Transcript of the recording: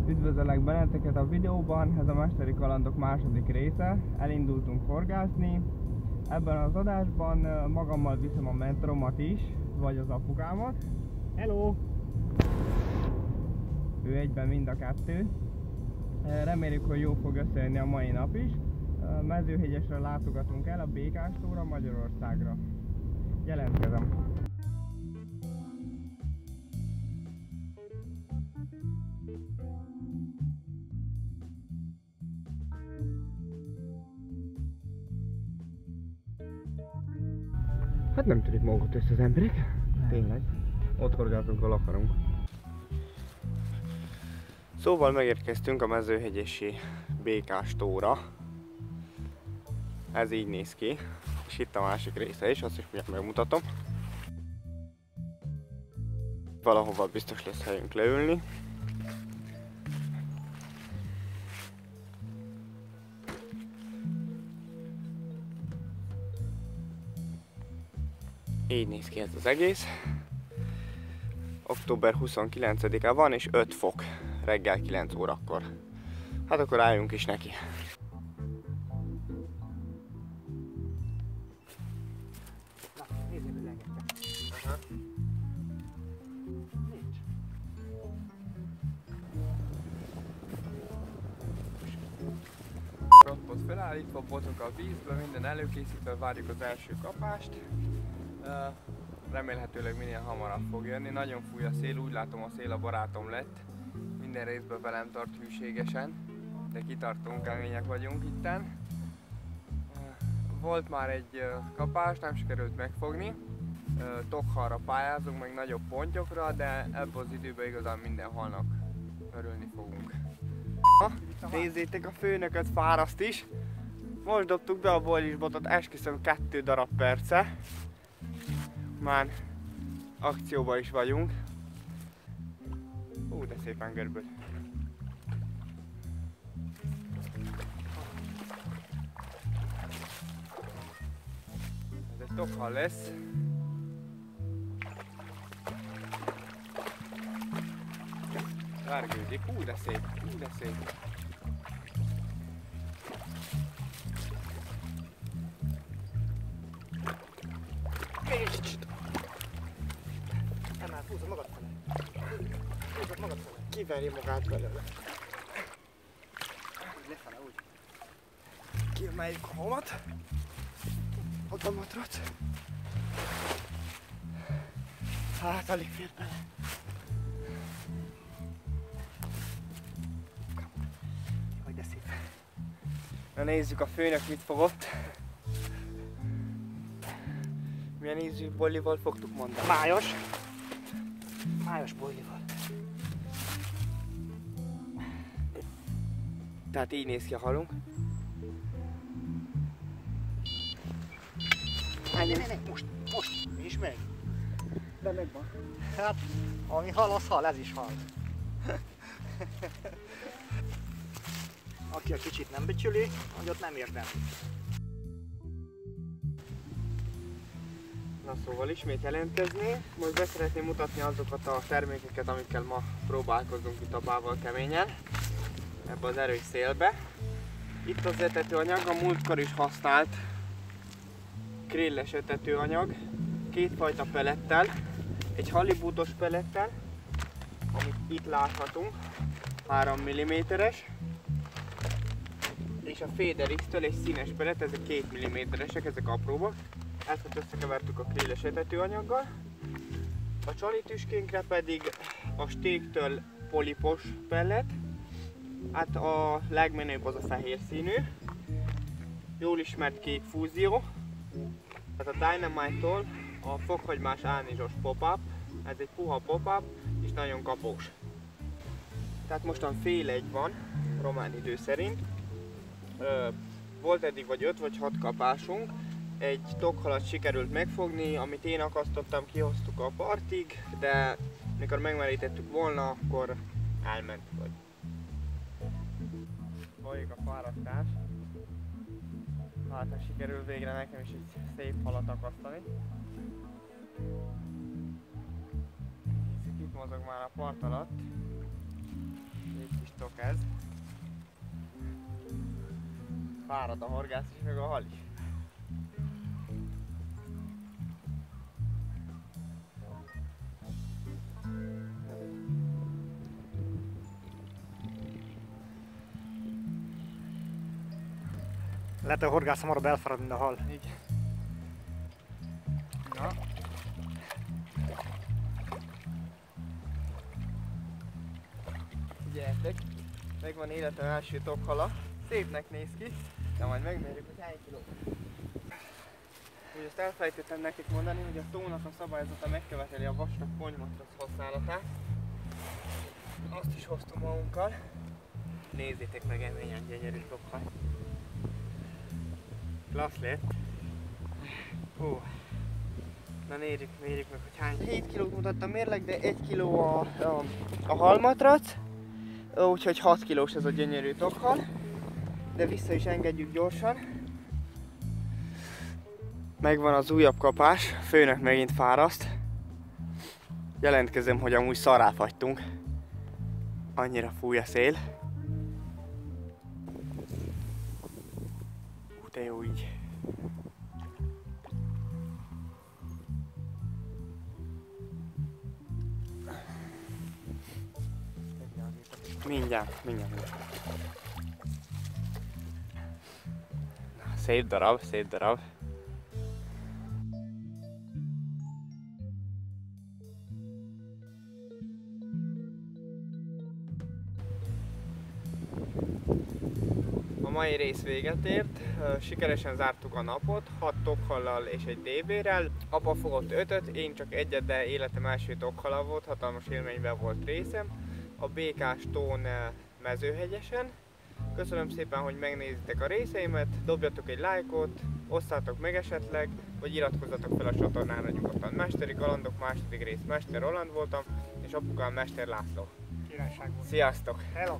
Üdvözöllek benneteket a videóban, ez a Mesteri Kalandok második része. Elindultunk horgászni. Ebben az adásban magammal viszem a mentoromat is, vagy az apukámat. Hello! Ő egyben mind a kettő. Reméljük, hogy jó fog összejönni a mai nap is. Mezőhegyesre látogatunk el, a Békástóra, Magyarországra. Jelentkezem! Hát nem tűnik magukat össze az emberek. Nem. Tényleg. Ott horgászunk, ahol akarunk. Szóval megérkeztünk a mezőhegyesi Békástóra. Ez így néz ki. És itt a másik része is, azt is mindjárt megmutatom. Valahova biztos lesz helyünk leülni. Így néz ki ez az egész. Október 29-e van és 5 fok reggel 9 órakor. Hát akkor álljunk is neki. Na, nézzél, hogy legettem. Nincs. Rappot felállítva, botok a vízbe, minden előkészítve, várjuk az első kapást. Remélhetőleg minél hamarabb fog jönni. Nagyon fúj a szél, úgy látom a szél a barátom lett. Minden részben velem tart hűségesen, de kitartunk, kemények vagyunk itten. Volt már egy kapás, nem sikerült megfogni. Tokhalra pályázunk, meg nagyobb pontyokra, de ebből az időben igazán minden halnak örülni fogunk. Nézzétek, a főnököt fáraszt is. Most dobtuk be a bojlisbotot, esküszöm 2 darab perce. Már akcióban is vagyunk. De szépen görböd. Ez egy tokhal lesz. Vergődik, de szép, de szép. Emel, húzod magad fele. Húzod magad fele. Kiveri magát belőle. Úgy lefele, úgy. Kiemeljük a homat. Ott a matrat. Hát alig fér bele. Hogy de szép. Na nézzük a főnök mit fogott. Milyen ízű bollival fogtuk mondani? Májos. Májos bojlival. Tehát így néz ki a halunk. Ne, most, nincs meg. De megvan. Hát, ami hal, az hal, ez is hal. Aki a kicsit nem becsüli, annyit nem érdemli. Na szóval ismét jelentkezni. Most be szeretném mutatni azokat a termékeket, amikkel ma próbálkozunk itt a bával keményen. Ebbe az erős szélbe. Itt az etetőanyag, a múltkor is használt krilles etetőanyag. 2 fajta pelettel. Egy halibútos pelettel, amit itt láthatunk, 3 mm-es. És a Federix-től egy színes pelet, ezek 2 mm-esek, ezek apróbbak. Ezt összekevertük a krilles etetőanyaggal. A csalitüskénkre pedig a Steg-től polipos pellet. Hát a legmenőbb az a fehér színű. Jól ismert kék fúzió. Tehát a Dynamite-tól a fokhagymás ánizsos pop-up. Ez egy puha pop-up és nagyon kapós. Tehát mostan fél 1 van, román idő szerint. Volt eddig vagy 5 vagy 6 kapásunk. Egy tokhalat sikerült megfogni, amit én akasztottam, kihoztuk a partig, de mikor megmerítettük volna, akkor elment vagy. Folyik a fárasztás. Hát sikerül végre nekem is egy szép halat akasztani. Itt mozog már a part alatt. Egy kis ez. Fárad a horgász is, meg a hal is. Lehet, hogy a horgász hamarabb elfárad, mint a hal. Igen. Na. Figyeljetek, megvan életem első tokhala. Szépnek néz ki, de majd megmérjük, hogy hány kiló. Úgy azt elfelejtettem nekik mondani, hogy a tónak a szabályzata megköveteli a vastag ponymatrac használatát. Azt is hoztunk magunkkal. Nézzétek meg, eményen gyönyörű tokhal. Klassz lett. Na mérjük meg, hogy hány. 7 kilót mutattam mérleg, de 1 kiló a halmatrac. Úgyhogy 6 kilós ez a gyönyörű tokhal. De vissza is engedjük gyorsan. Megvan az újabb kapás, főnök megint fáraszt. Jelentkezem, hogy amúgy szarráfagytunk. Annyira fúj a szél. De jó így. Mindjárt. Na, szép darab. A mai rész véget ért, sikeresen zártuk a napot, 6 tokhallal és egy DB-rel. Apa fogott 5-öt, én csak egyet, de életem első tokhala volt, hatalmas élményben volt részem. A békás tón Mezőhegyesen. Köszönöm szépen, hogy megnézitek a részeimet, dobjatok egy lájkot, osszátok meg esetleg, vagy iratkozzatok fel a csatornára nyugodtan. Mesteri kalandok, második rész, Mester Roland voltam, és apukám Mester László. Királyság volt. Sziasztok! Hello!